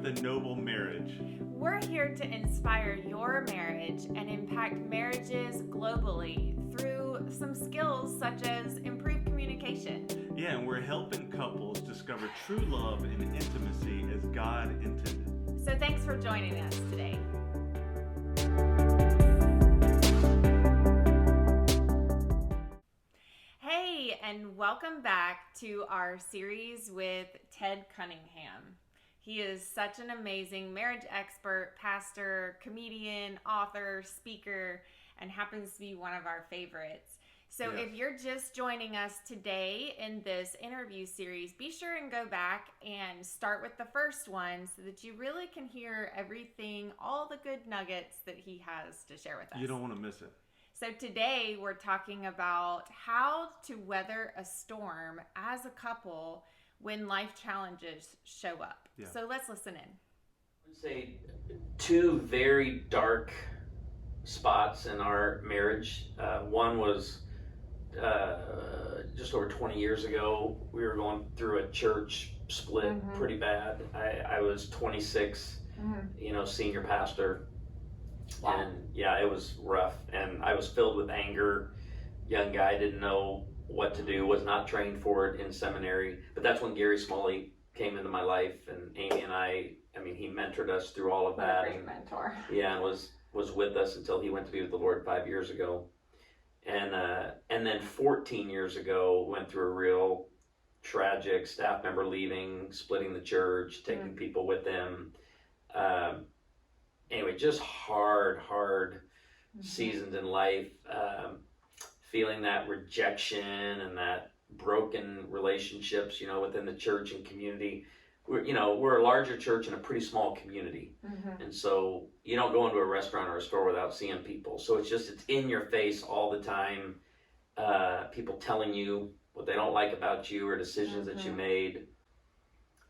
with a noble marriage. We're here to inspire your marriage and impact marriages globally through some skills such as improved communication. Yeah, and we're helping couples discover true love and intimacy as God intended. So thanks for joining us today. Hey, and welcome back to our series with Ted Cunningham. He is such an amazing marriage expert, pastor, comedian, author, speaker, and happens to be one of our favorites. So Yes. If you're just joining us today in this interview series, be sure and go back and start with the first one so that you really can hear everything, all the good nuggets that he has to share with us. You don't want to miss it. So today we're talking about how to weather a storm as a couple when life challenges show up. Yeah. So let's listen in. I would say two very dark spots in our marriage. One was just over 20 years ago. We were going through a church split pretty bad. I was 26, senior pastor. Wow. And yeah, it was rough. And I was filled with anger. Young guy, didn't know what to do, was not trained for it in seminary. But that's when Gary Smalley came into my life, and Amy and I mean, he mentored us through all of What that. a great mentor. Yeah, and was with us until he went to be with the Lord 5 years ago. And then 14 years ago, went through a real tragic staff member leaving, splitting the church, taking people with them. Anyway, just hard seasons in life, feeling that rejection and that broken relationships, within the church and community. We're a larger church in a pretty small community. And so you don't go into a restaurant or a store without seeing people. So it's in your face all the time. People telling you what they don't like about you or decisions that you made.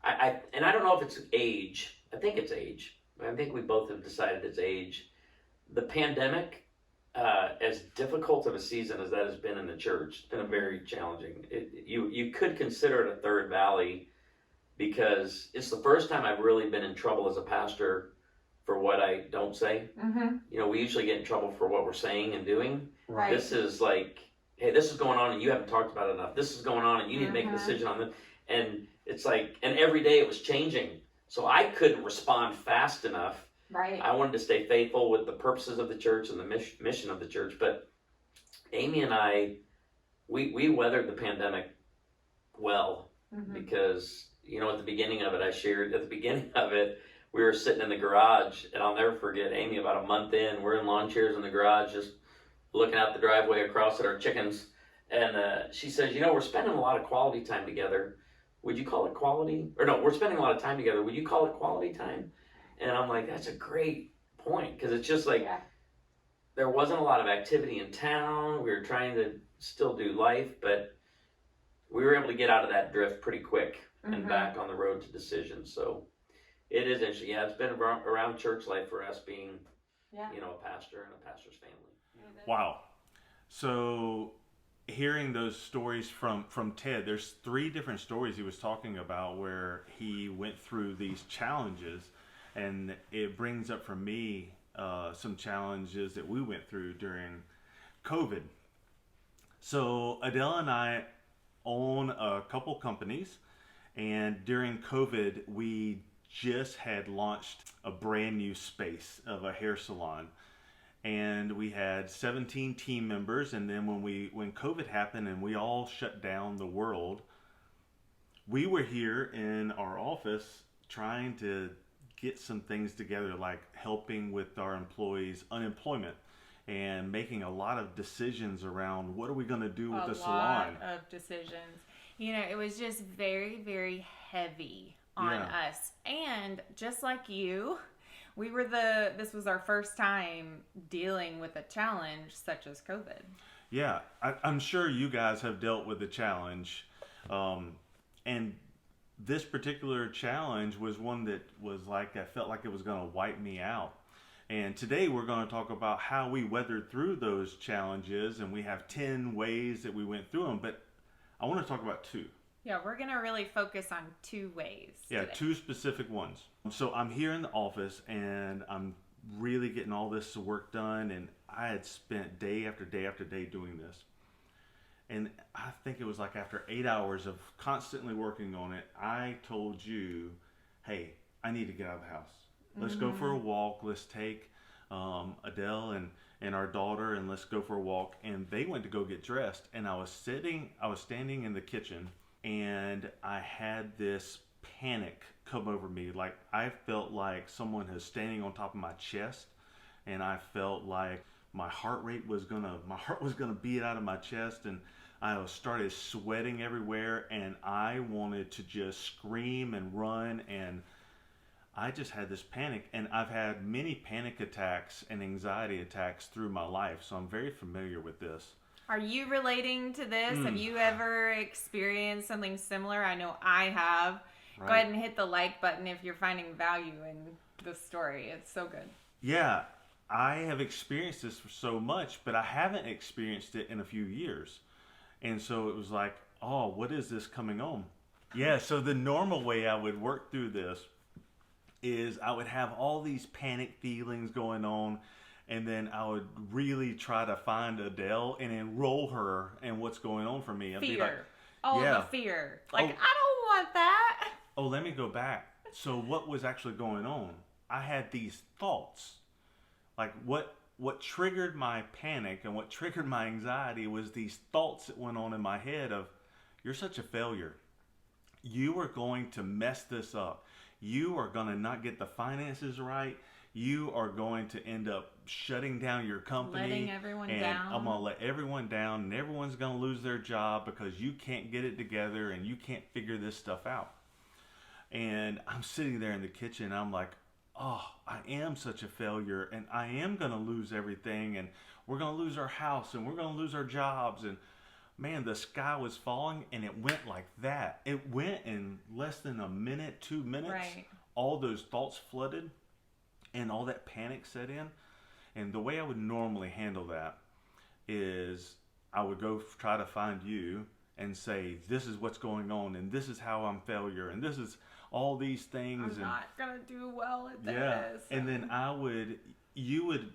I don't know if it's age. I think it's age. I think we both have decided it's age. The pandemic, as difficult of a season as that has been in the church, it's been a very challenging. You could consider it a third valley, because it's the first time I've really been in trouble as a pastor for what I don't say. We usually get in trouble for what we're saying and doing. Right. This is like, hey, this is going on and you haven't talked about it enough. This is going on and you need to make a decision on this. And it's like, and every day it was changing. So I couldn't respond fast enough. Right. I wanted to stay faithful with the purposes of the church and the mission of the church. But Amy and I, we weathered the pandemic well, because at the beginning of it, I shared at the beginning of it, we were sitting in the garage, and I'll never forget Amy, about a month in, we're in lawn chairs in the garage, just looking out the driveway across at our chickens. And she says, we're spending a lot of quality time together. Would you call it quality? Or no, we're spending a lot of time together. Would you call it quality time? And I'm like, that's a great point. Because it's just like, there wasn't a lot of activity in town. We were trying to still do life, but we were able to get out of that drift pretty quick and back on the road to decision. So it is interesting. Yeah, it's been around church life for us being, a pastor and a pastor's family. Wow. So hearing those stories from Ted, there's 3 different stories he was talking about where he went through these challenges, and it brings up for me some challenges that we went through during COVID. So Adelle and I own a couple companies, and during COVID we just had launched a brand new space of a hair salon, and we had 17 team members. And then when COVID happened and we all shut down the world, we were here in our office trying to get some things together, like helping with our employees' unemployment and making a lot of decisions around what are we going to do with the salon. A lot of decisions. It was just very, very heavy on us. And just like you, this was our first time dealing with a challenge such as COVID. Yeah, I'm sure you guys have dealt with the challenge. And this particular challenge was one that was like, I felt like it was going to wipe me out. And today we're going to talk about how we weathered through those challenges, and we have 10 ways that we went through them. But I want to talk about 2. Yeah, we're going to really focus on 2 ways Yeah, today. 2 specific ones. So I'm here in the office and I'm really getting all this work done, and I had spent day after day after day doing this. And I think it was like after 8 hours of constantly working on it, I told you, hey, I need to get out of the house. Let's go for a walk. Let's take Adele and our daughter, and let's go for a walk. And they went to go get dressed, and I was standing in the kitchen, and I had this panic come over me. Like, I felt like someone was standing on top of my chest, and I felt like my heart was gonna beat out of my chest, and I started sweating everywhere, and I wanted to just scream and run, and I just had this panic. And I've had many panic attacks and anxiety attacks through my life, so I'm very familiar with this. Are you relating to this? Have you ever experienced something similar? I know I have. Right. Go ahead and hit the like button if you're finding value in the story. It's so good. Yeah, I have experienced this so much, but I haven't experienced it in a few years. And so it was like, oh, what is this coming on? Yeah, so the normal way I would work through this is I would have all these panic feelings going on, and then I would really try to find Adele and enroll her in what's going on for me. I'd Fear. be like, The fear. Like, Oh. I don't want that. oh, let me go back. So what was actually going on? I had these thoughts. Like, what triggered my panic and what triggered my anxiety was these thoughts that went on in my head of, you're such a failure. You are going to mess this up. You are going to not get the finances right. You are going to end up shutting down your company. Letting everyone and down. I'm going to let everyone down, and everyone's going to lose their job because you can't get it together and you can't figure this stuff out. And I'm sitting there in the kitchen, and I'm like, oh, I am such a failure, and I am going to lose everything, and we're going to lose our house, and we're going to lose our jobs. And man, the sky was falling, and it went like that. It went in less than a minute, 2 minutes. Right. All those thoughts flooded, and all that panic set in. And the way I would normally handle that is I would go try to find you and say, this is what's going on, and this is how I'm failure, and this is all these things. I'm not going to do well at Yeah, this. and then you would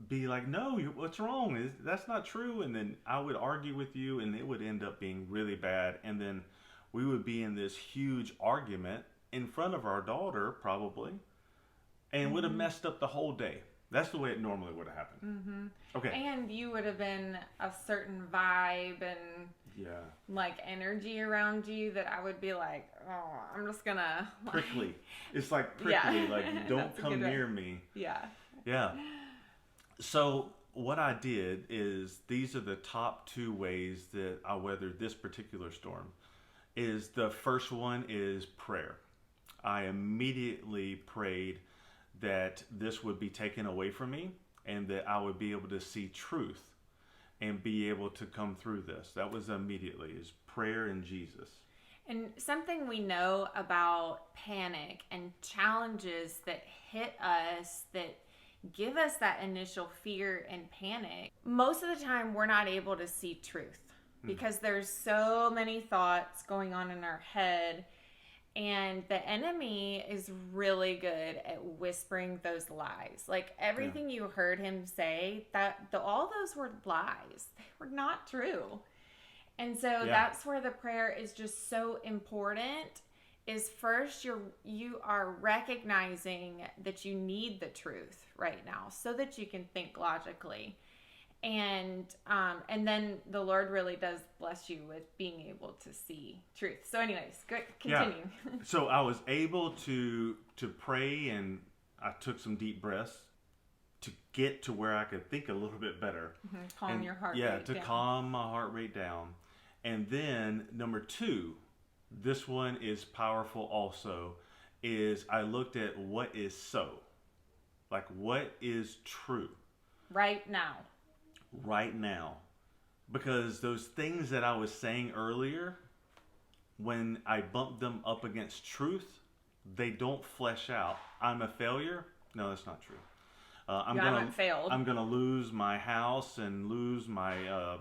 be like, no, what's wrong? That's not true. And then I would argue with you, and it would end up being really bad. And then we would be in this huge argument in front of our daughter, probably, and would have messed up the whole day. That's the way it normally would have happened. Okay. And you would have been a certain vibe and like energy around you that I would be like, oh, I'm just gonna prickly. It's like prickly, like don't come near me. Yeah. Yeah. So what I did is, these are the top 2 ways that I weathered this particular storm. Is the first one is prayer. I immediately prayed that this would be taken away from me, and that I would be able to see truth and be able to come through this. That was immediately, is prayer and Jesus. And something we know about panic and challenges that hit us that give us that initial fear and panic, most of the time we're not able to see truth because there's so many thoughts going on in our head. And the enemy is really good at whispering those lies. Like everything you heard him say, all those were lies. They were not true. And so that's where the prayer is just so important. Is first you are recognizing that you need the truth right now so that you can think logically. And then the Lord really does bless you with being able to see truth. So anyways, continue. Yeah. So I was able to pray, and I took some deep breaths to get to where I could think a little bit better. Calm your heart rate down. Yeah, to calm my heart rate down. And then number 2, this one is powerful also, is I looked at what is so. Like, what is true? Right now. Because those things that I was saying earlier, when I bump them up against truth, they don't flesh out. I'm a failure? No, that's not true. You haven't failed. I'm gonna lose my house and lose my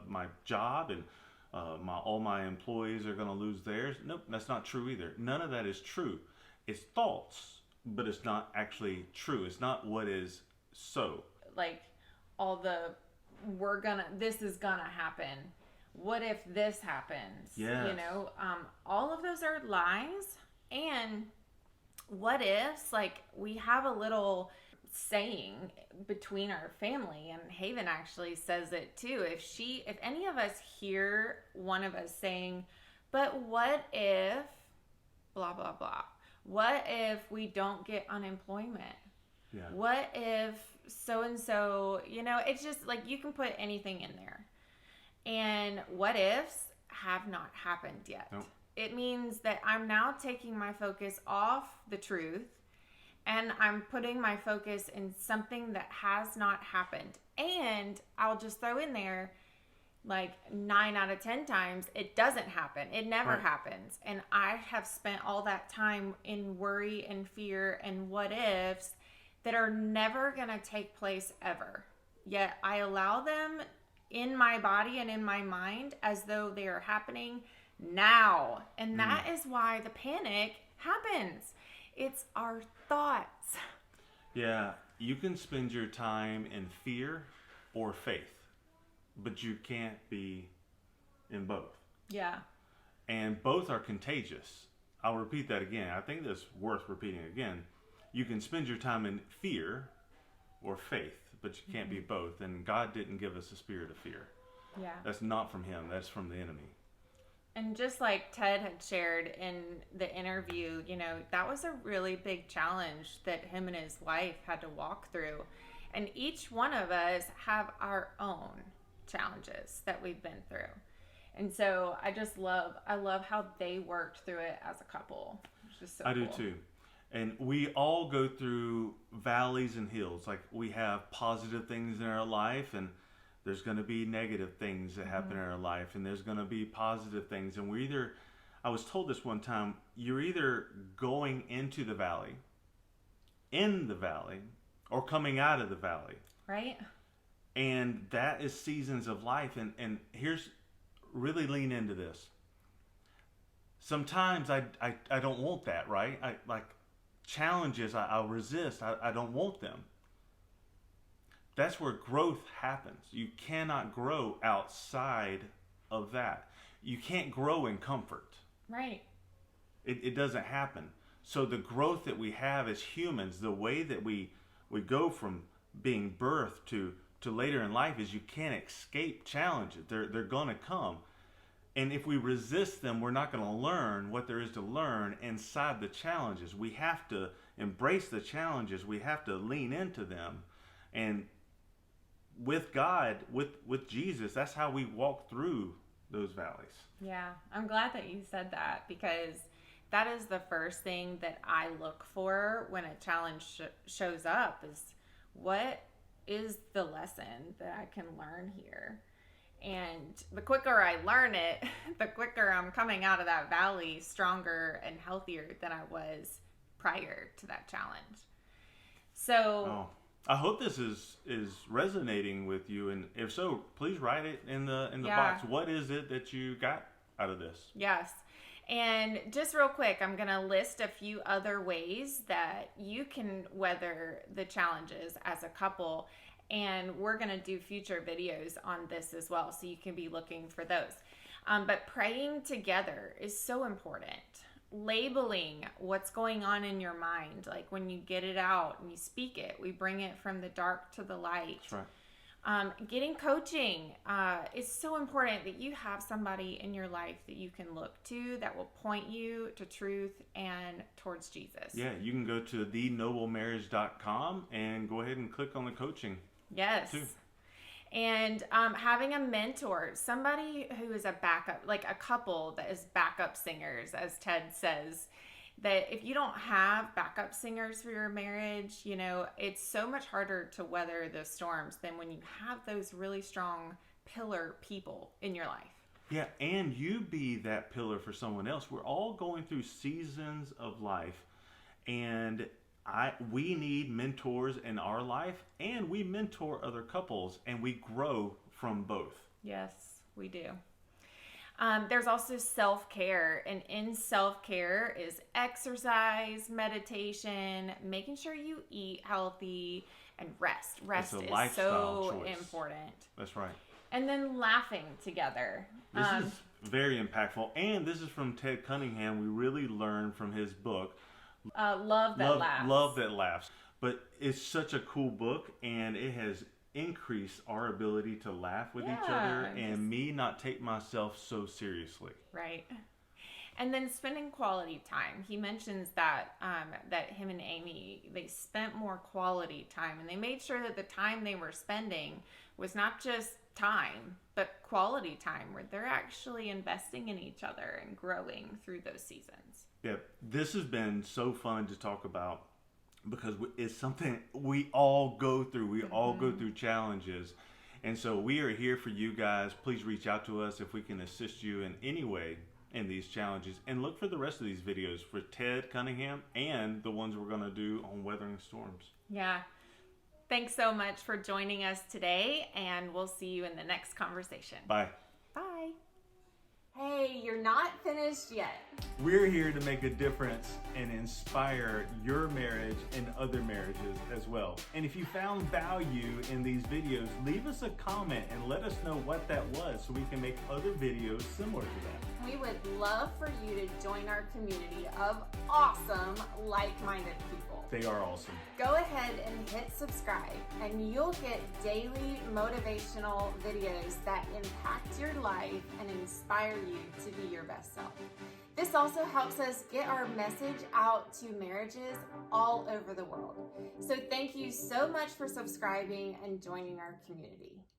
my job, and all my employees are going to lose theirs. Nope, that's not true either. None of that is true. It's thoughts, but it's not actually true. It's not what is so. Like all the this is gonna happen. What if this happens? Yes. You know, all of those are lies. And what ifs, like we have a little saying between our family, and Haven actually says it too. If any of us hear one of us saying, but what if blah, blah, blah? What if we don't get unemployment? Yeah. What if so-and-so, you know, it's just like you can put anything in there. And what ifs have not happened yet. Nope. It means that I'm now taking my focus off the truth and I'm putting my focus in something that has not happened. And I'll just throw in there, like 9 out of 10 times, it doesn't happen. It never happens. And I have spent all that time in worry and fear and what ifs that are never going to take place ever. Yet I allow them in my body and in my mind as though they are happening now. And that is why the panic happens. It's our thoughts. Yeah, you can spend your time in fear or faith, but you can't be in both. Yeah. And both are contagious. I'll repeat that again. I think that's worth repeating again. You can spend your time in fear or faith, but you can't be both. And God didn't give us a spirit of fear. Yeah. That's not from Him. That's from the enemy. And just like Ted had shared in the interview, you know, that was a really big challenge that him and his wife had to walk through. And each one of us have our own challenges that we've been through. And so I love how they worked through it as a couple. Which is so I cool. do too. And we all go through valleys and hills. Like we have positive things in our life, and there's going to be negative things that happen in our life, and there's going to be positive things. And I was told this one time, you're either going into the valley, in the valley, or coming out of the valley. Right? And that is seasons of life. And here's, really lean into this. Sometimes I don't want that, right? Challenges, I'll resist. I don't want them. That's where growth happens. You cannot grow outside of that. You can't grow in comfort. Right. It doesn't happen. So the growth that we have as humans, the way that we go from being birthed to later in life, is you can't escape challenges. They're going to come. And if we resist them, we're not going to learn what there is to learn inside the challenges. We have to embrace the challenges. We have to lean into them. And with God, with Jesus, that's how we walk through those valleys. Yeah, I'm glad that you said that, because that is the first thing that I look for when a challenge shows up is, what is the lesson that I can learn here? And the quicker I learn it, the quicker I'm coming out of that valley stronger and healthier than I was prior to that challenge. So I hope this is resonating with you, and if so, please write it in the box. What is it that you got out of this? Yes. And just real quick, I'm going to list a few other ways that you can weather the challenges as a couple. And we're going to do future videos on this as well, so you can be looking for those. But praying together is so important. Labeling what's going on in your mind, like when you get it out and you speak it, we bring it from the dark to the light. That's right. Getting coaching is so important, that you have somebody in your life that you can look to that will point you to truth and towards Jesus. Yeah, you can go to thenoblemarriage.com and go ahead and click on the coaching. Yes. Too. And having a mentor, somebody who is a backup, like a couple that is backup singers, as Ted says, that if you don't have backup singers for your marriage, you know, it's so much harder to weather the storms than when you have those really strong pillar people in your life. Yeah, and you be that pillar for someone else. We're all going through seasons of life, and we need mentors in our life, and we mentor other couples, and we grow from both. Yes, we do. There's also self-care, and in self-care is exercise, meditation, making sure you eat healthy, and rest. Rest It's a is lifestyle so choice. important. That's right. And then laughing together. This is very impactful, and this is from Ted Cunningham. We really learned from his book, Love That Laughs. Love That Laughs. But it's such a cool book, and it has increased our ability to laugh with each other and me not take myself so seriously. Right. And then spending quality time. He mentions that that him and Amy, they spent more quality time, and they made sure that the time they were spending was not just time, but quality time where they're actually investing in each other and growing through those seasons. Yeah, this has been so fun to talk about because it's something we all go through. We all go through challenges. And so we are here for you guys. Please reach out to us if we can assist you in any way in these challenges. And look for the rest of these videos for Ted Cunningham and the ones we're going to do on weathering storms. Yeah. Thanks so much for joining us today, and we'll see you in the next conversation. Bye. Bye. Hey, you're not finished yet. We're here to make a difference and inspire your marriage and other marriages as well. And if you found value in these videos, leave us a comment and let us know what that was so we can make other videos similar to that. We would love for you to join our community of awesome, like-minded people. They are awesome. Go ahead and hit subscribe, and you'll get daily motivational videos that impact your life and inspire you to be your best self. This also helps us get our message out to marriages all over the world. So thank you so much for subscribing and joining our community.